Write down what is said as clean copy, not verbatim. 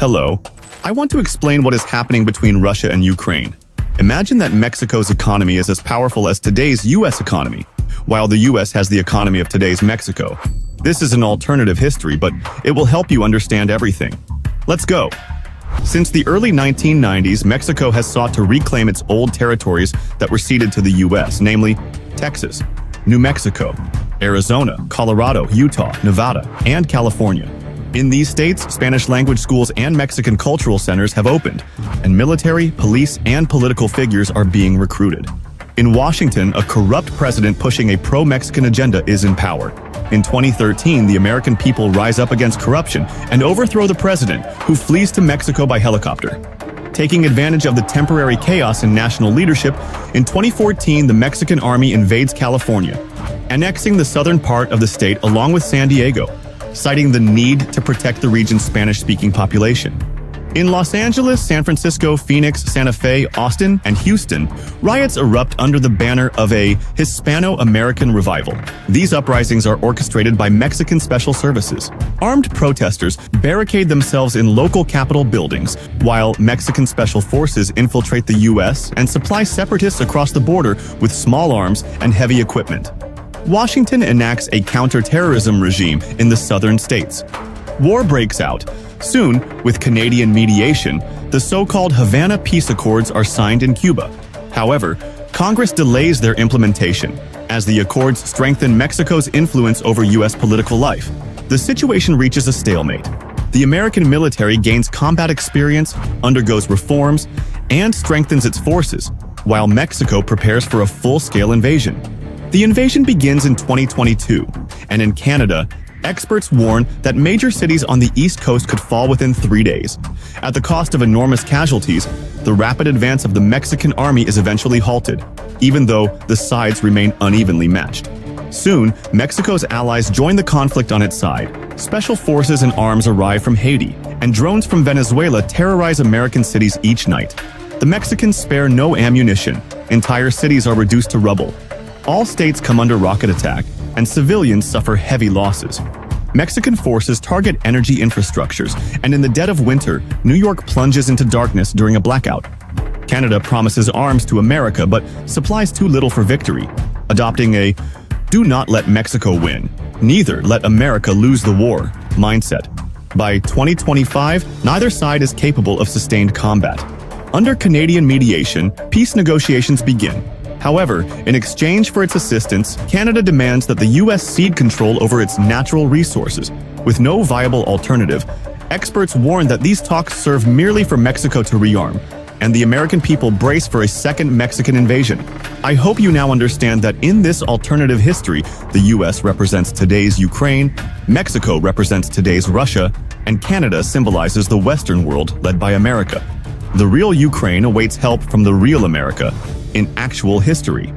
Hello. I want to explain what is happening between Russia and Ukraine. Imagine that Mexico's economy is as powerful as today's US economy, while the US has the economy of today's Mexico. This is an alternative history, but it will help you understand everything. Let's go. Since the early 1990s, Mexico has sought to reclaim its old territories that were ceded to the US, namely Texas, New Mexico, Arizona, Colorado, Utah, Nevada, and California. In these states, Spanish-language schools and Mexican cultural centers have opened, and military, police, and political figures are being recruited. In Washington, a corrupt president pushing a pro-Mexican agenda is in power. In 2013, the American people rise up against corruption and overthrow the president, who flees to Mexico by helicopter. Taking advantage of the temporary chaos in national leadership, in 2014, the Mexican army invades California, annexing the southern part of the state along with San Diego, citing the need to protect the region's Spanish-speaking population. In Los Angeles, San Francisco, Phoenix, Santa Fe, Austin, and Houston, riots erupt under the banner of a Hispano-American revival. These uprisings are orchestrated by Mexican special services. Armed protesters barricade themselves in local Capitol buildings, while Mexican special forces infiltrate the U.S. and supply separatists across the border with small arms and heavy equipment. Washington enacts a counter-terrorism regime in the southern states. War breaks out. Soon, with Canadian mediation, the so-called Havana Peace Accords are signed in Cuba. However, Congress delays their implementation, as the accords strengthen Mexico's influence over U.S. political life. The situation reaches a stalemate. The American military gains combat experience, undergoes reforms, and strengthens its forces, while Mexico prepares for a full-scale invasion. The invasion begins in 2022, and in Canada, experts warn that major cities on the East Coast could fall within 3 days. At the cost of enormous casualties, the rapid advance of the Mexican army is eventually halted, even though the sides remain unevenly matched. Soon, Mexico's allies join the conflict on its side. Special forces and arms arrive from Haiti, and drones from Venezuela terrorize American cities each night. The Mexicans spare no ammunition. Entire cities are reduced to rubble. All states come under rocket attack, and civilians suffer heavy losses. Mexican forces target energy infrastructures, and in the dead of winter, New York plunges into darkness during a blackout. Canada promises arms to America but supplies too little for victory, adopting a "do not let Mexico win, neither let America lose the war" mindset. By 2025, neither side is capable of sustained combat. Under Canadian mediation, peace negotiations begin. However, in exchange for its assistance, Canada demands that the U.S. cede control over its natural resources. With no viable alternative, experts warn that these talks serve merely for Mexico to rearm, and the American people brace for a second Mexican invasion. I hope you now understand that in this alternative history, the U.S. represents today's Ukraine, Mexico represents today's Russia, and Canada symbolizes the Western world led by America. The real Ukraine awaits help from the real America in actual history.